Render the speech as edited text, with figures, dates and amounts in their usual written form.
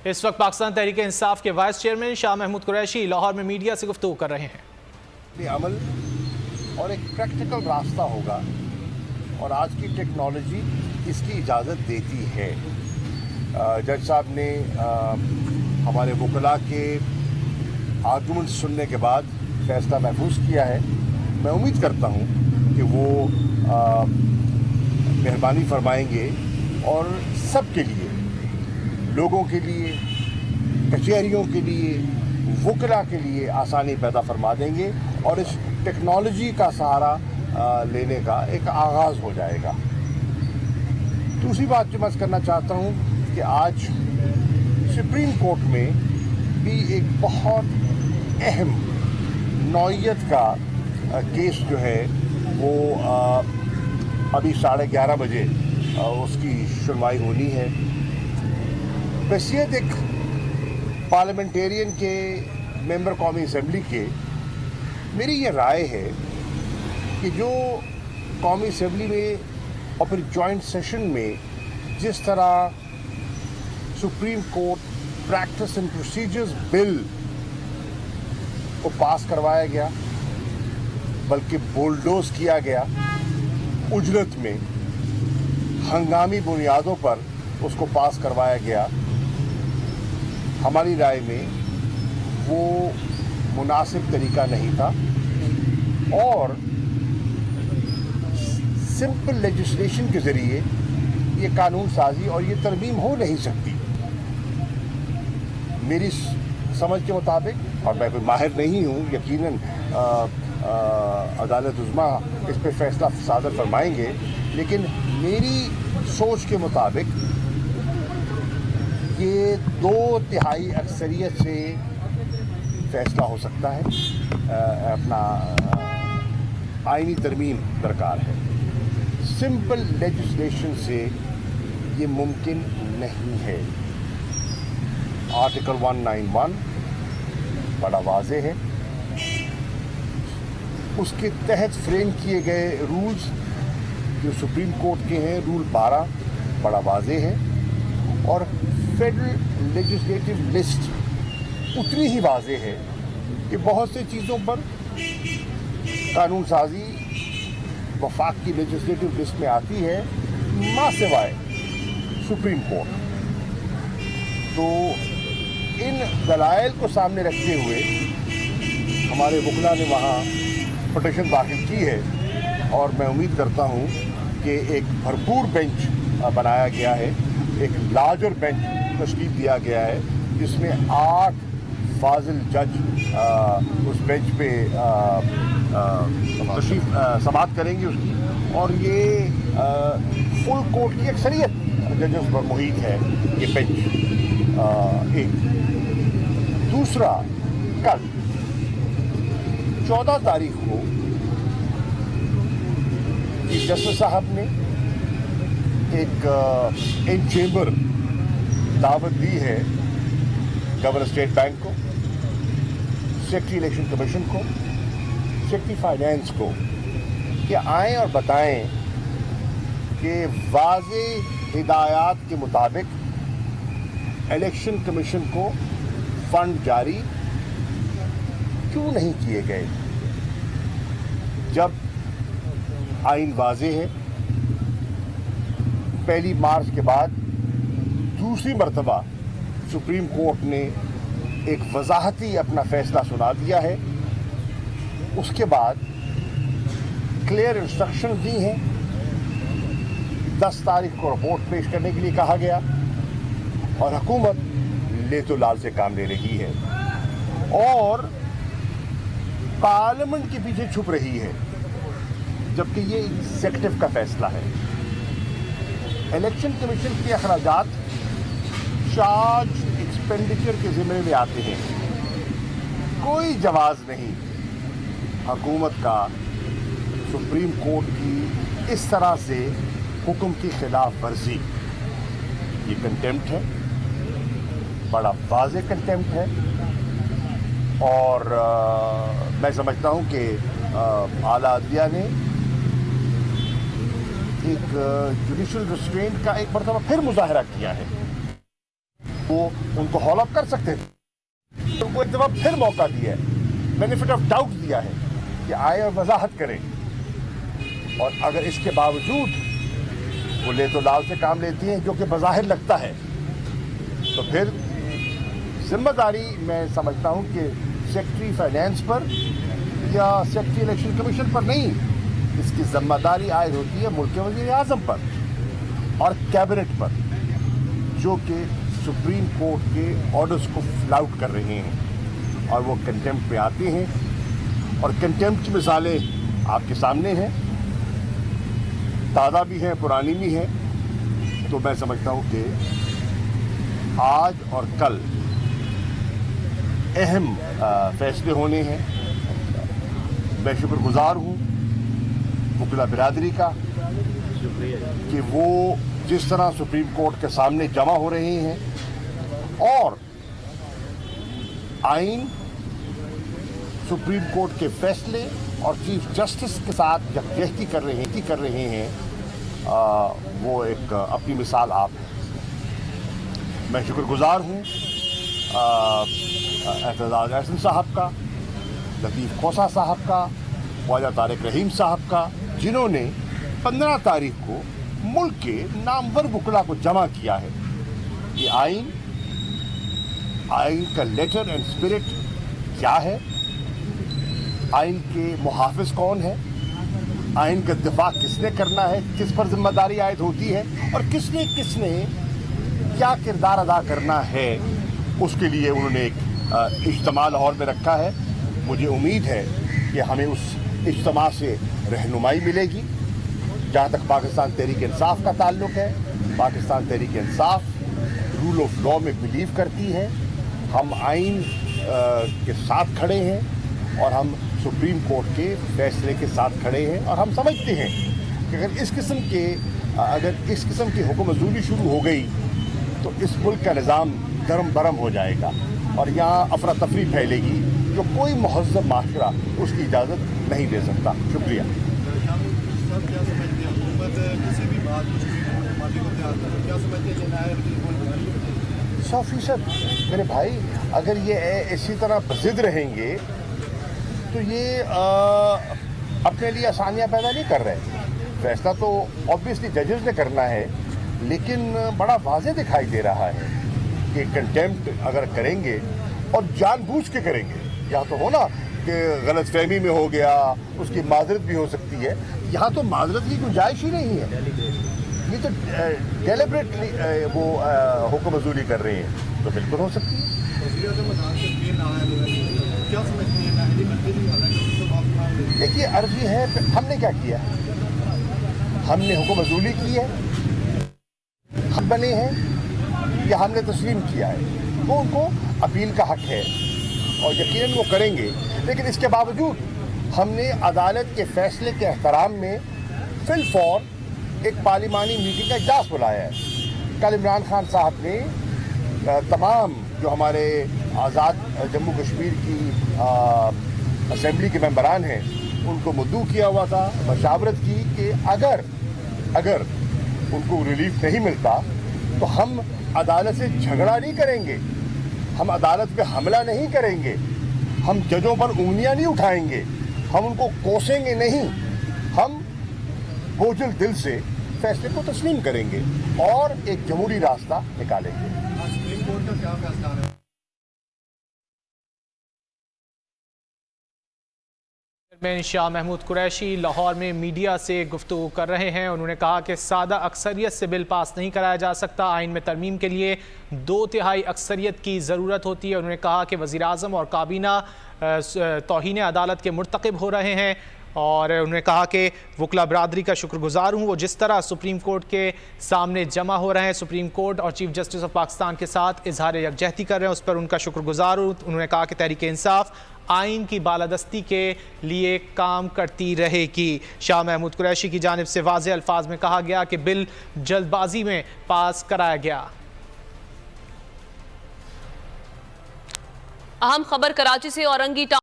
اس وقت پاکستان تحریک انصاف کے vice chairman Shah Mahmood Qureshi Lahore میں میڈیا سے گفتگو کر رہے ہیں۔ عمل اور ایک پریکٹیکل راستہ ہوگا اور آج کی ٹیکنالوجی اس کی اجازت دیتی ہے۔ جج صاحب نے ہمارے وکلاء کے آرگومنٹ سننے کے بعد فیصلہ محفوظ کیا ہے۔ میں امید کرتا ہوں کہ وہ مہربانی فرمائیں گے اور سب کے لیے، لوگوں کے لیے، کچہریوں کے لیے، وکلاء کے لیے آسانی پیدا فرما دیں گے اور اس ٹیکنالوجی کا سہارا لینے کا ایک آغاز ہو جائے گا۔ دوسری بات جو میں کرنا چاہتا ہوں کہ آج سپریم کورٹ میں بھی ایک بہت اہم نوعیت کا کیس جو ہے وہ ابھی 11:30 بجے اس کی سنوائی ہونی ہے۔ بحیثیت ایک پارلیمنٹیرین کے ممبر قومی اسمبلی کے میری یہ رائے ہے کہ جو قومی اسمبلی میں اور پھر جوائنٹ سیشن میں جس طرح supreme court practice and procedures bill کو پاس کروایا گیا، بلکہ بولڈوز کیا گیا، اجرت میں ہنگامی بنیادوں پر اس کو پاس کروایا گیا، ہماری رائے میں وہ مناسب طریقہ نہیں تھا اور سمپل لیجسلیشن کے ذریعے یہ قانون سازی اور یہ ترمیم ہو نہیں سکتی۔ میری سمجھ کے مطابق، اور میں کوئی ماہر نہیں ہوں، یقیناً عدالت عظمیٰ اس پہ فیصلہ صادر فرمائیں گے، لیکن میری سوچ کے مطابق یہ 2/3 اکثریت سے فیصلہ ہو سکتا ہے۔ اپنا آئینی ترمیم درکار ہے، سمپل لیجسلیشن سے یہ ممکن نہیں ہے۔ آرٹیکل 191 بڑا واضح ہے، اس کے تحت فریم کیے گئے رولز جو سپریم کورٹ کے ہیں، رول 12 بڑا واضح ہے، اور فیڈرل لیجسلیٹو لسٹ اتنی ہی واضح ہے کہ بہت سی چیزوں پر قانون سازی وفاق کی لیجسلیٹو لسٹ میں آتی ہے، ماں سوائے سپریم کورٹ۔ تو ان دلائل کو سامنے رکھتے ہوئے ہمارے وکلاء نے وہاں پٹیشن داخل کی ہے اور میں امید کرتا ہوں کہ ایک بھرپور بینچ بنایا گیا ہے، ایک لارجر بینچ تشکیل دیا گیا ہے، جس میں 8 فاضل جج اس بینچ پہ تشریف سماعت کریں گے اس کی، اور یہ فل کورٹ کی اکثریت ججز پر محیط ہے یہ بینچ۔ ایک دوسرا، کل 14 تاریخ کو چیف جسٹس صاحب نے ایک ان چیمبر دعوت دی ہے گورنر اسٹیٹ بینک کو، سیکرٹری الیکشن کمیشن کو، سیکرٹری فائنینس کو، کہ آئیں اور بتائیں کہ واضح ہدایات کے مطابق الیکشن کمیشن کو فنڈ جاری کیوں نہیں کیے گئے، جب آئین واضح ہے۔ 1 مارچ کے بعد دوسری مرتبہ سپریم کورٹ نے ایک وضاحتی اپنا فیصلہ سنا دیا ہے، اس کے بعد کلیئر انسٹرکشن دی ہیں، 10 تاریخ کو رپورٹ پیش کرنے کے لیے کہا گیا، اور حکومت لے تو لال سے کام لے رہی ہے اور پارلیمنٹ کے پیچھے چھپ رہی ہے، جبکہ یہ ایگزیکٹو کا فیصلہ ہے۔ الیکشن کمیشن کے اخراجات چارج ایکسپینڈیچر کے ذمہ میں آتے ہیں، کوئی جواز نہیں حکومت کا سپریم کورٹ کی اس طرح سے حکم کی خلاف ورزی۔ یہ کنٹیمپٹ ہے، بڑا واضح کنٹیمپٹ ہے، اور میں سمجھتا ہوں کہ اعلیٰ عدلیہ نے ایک جوڈیشل ریسٹرینٹ کا ایک مرتبہ پھر مظاہرہ کیا ہے۔ वो उनको हॉल अप कर सकते थे। उनको एक दफ़ा फिर मौका दिया है, बेनिफिट ऑफ डाउट दिया है कि आए और वजाहत करें, और अगर इसके बावजूद वो ले तो लाल से काम लेती हैं जो कि बज़ाहिर लगता है, तो फिर जिम्मेदारी मैं समझता हूँ कि सेक्रेटरी फाइनेंस पर या सेक्रेटरी इलेक्शन कमीशन पर नहीं, इसकी जिम्मेदारी आयद होती है मुल्क के वज़ीर आज़म पर और कैबिनेट पर, जो कि सुप्रीम कोर्ट के ऑर्डर्स को फ्लाउट कर रहे हैं और वो कंटेम्प्ट पे आते हैं। और कंटेम्प्ट की मिसालें आपके सामने हैं, ताज़ा भी हैं, पुरानी भी हैं। तो मैं समझता हूँ कि आज और कल अहम फैसले होने हैं। मैं शुक्रगुजार हूँ वकीला बिरादरी का कि वो जिस तरह सुप्रीम कोर्ट के सामने जमा हो रहे हैं और आइन, सुप्रीम कोर्ट के फैसले और चीफ जस्टिस के साथ यकजहती कर रहे हैं, वो एक अपनी मिसाल आप है। मैं शुक्रगुजार हूँ एतजाज अहसन साहब का, लतीफ़ खोसा साहब का, ख्वाजा तारिक रहीम साहब का, जिन्होंने 15 तारीख को मुल्क के नामवर वकला को जमा किया है कि आइन का लेटर एंड स्पिरिट क्या है, आइन के मुहाफिज कौन है, आइन का दिफा किसने करना है, किस पर जिम्मेदारी आयद होती है और किसने क्या किरदार अदा करना है, उसके लिए उन्होंने एक इज्तिमा लाहौर में रखा है। मुझे उम्मीद है कि हमें उस इज्तिमा से रहनुमाई मिलेगी। जहाँ तक पाकिस्तान तहरीक इंसाफ का ताल्लुक है, Pakistan Tehreek Insaf rule of law में बिलीव करती है। हम आइन के साथ खड़े हैं और हम सुप्रीम कोर्ट के फैसले के साथ खड़े हैं, और हम समझते हैं कि अगर इस किस्म की हुक्मजूरी शुरू हो गई तो इस मुल्क का निज़ाम दरम बरम हो जाएगा और यहाँ अफरा तफरी फैलेगी, जो कोई महज़्ज़ब माशरा उसकी इजाज़त नहीं दे सकता। शुक्रिया। सौ फीसद मेरे भाई, अगर ये इसी तरह ज़िद रहेंगे तो ये अपने लिए आसानियाँ पैदा नहीं कर रहे। फैसला तो ऑब्वियसली जजेस ने करना है, लेकिन बड़ा वाज़ेह दिखाई दे रहा है कि कंटेम्प्ट अगर करेंगे और जानबूझ के करेंगे, या तो हो ना कि गलतफहमी में हो गया, उसकी माजरत भी हो सकती है। यहाँ तो माजरत की गुंजाइश ही नहीं है, ये तो डेलिबरेटली वो हुक्मजूरी कर रहे हैं, तो बिल्कुल हो सकती है। देखिए, अर्जी है, हमने क्या किया, हमने हुक्मजूरी की है, हम बने हैं या हमने तस्लीम किया है, वो उनको अपील का हक है और यकीनन वो करेंगे। लेकिन इसके बावजूद हमने अदालत के फैसले के एहतराम में फिलफौर एक पार्लिमानी मीटिंग का इजलास बुलाया है। कल इमरान खान साहब ने तमाम जो हमारे आज़ाद जम्मू कश्मीर की असम्बली के मेंबरान हैं उनको मुद्दू किया हुआ था, मशावरत की कि अगर उनको रिलीफ नहीं मिलता तो हम अदालत से झगड़ा नहीं करेंगे, हम अदालत पे हमला नहीं करेंगे, हम जजों पर उंगलियां नहीं उठाएंगे, हम उनको कोसेंगे नहीं, हम बोझिल दिल से फैसले को तस्लीम करेंगे और एक जमहूरी रास्ता निकालेंगे। सुप्रीम कोर्ट का क्या फैसला है? शाह महमूद कुरैशी लाहौर में मीडिया से गुफ्तगू कर रहे हैं। उन्होंने कहा कि सादा अक्सरियत से बिल पास नहीं कराया जा सकता, आइन में तरमीम के लिए 2/3 अक्सरियत की ज़रूरत होती है। उन्होंने कहा कि वज़ीर आज़म और काबीना तौहीन अदालत के मुर्तकिब हो रहे हैं और उन्होंने कहा कि वकला बरादरी का शुक्रगुजार हूँ, वो जिस तरह सुप्रीम कोर्ट के सामने जमा हो रहे हैं, सुप्रीम कोर्ट और चीफ जस्टिस ऑफ पाकिस्तान के साथ इजहार यकजहती कर रहे हैं, उस पर उनका शुक्रगुजार हूँ। उन्होंने कहा कि तहरीक इंसाफ आइन की बालादस्ती के लिए काम करती रहेगी। शाह महमूद कुरैशी की जानिब से वाज़ेह अल्फाज में कहा गया कि बिल जल्दबाजी में पास कराया गया। अहम खबर कराची से औरंगी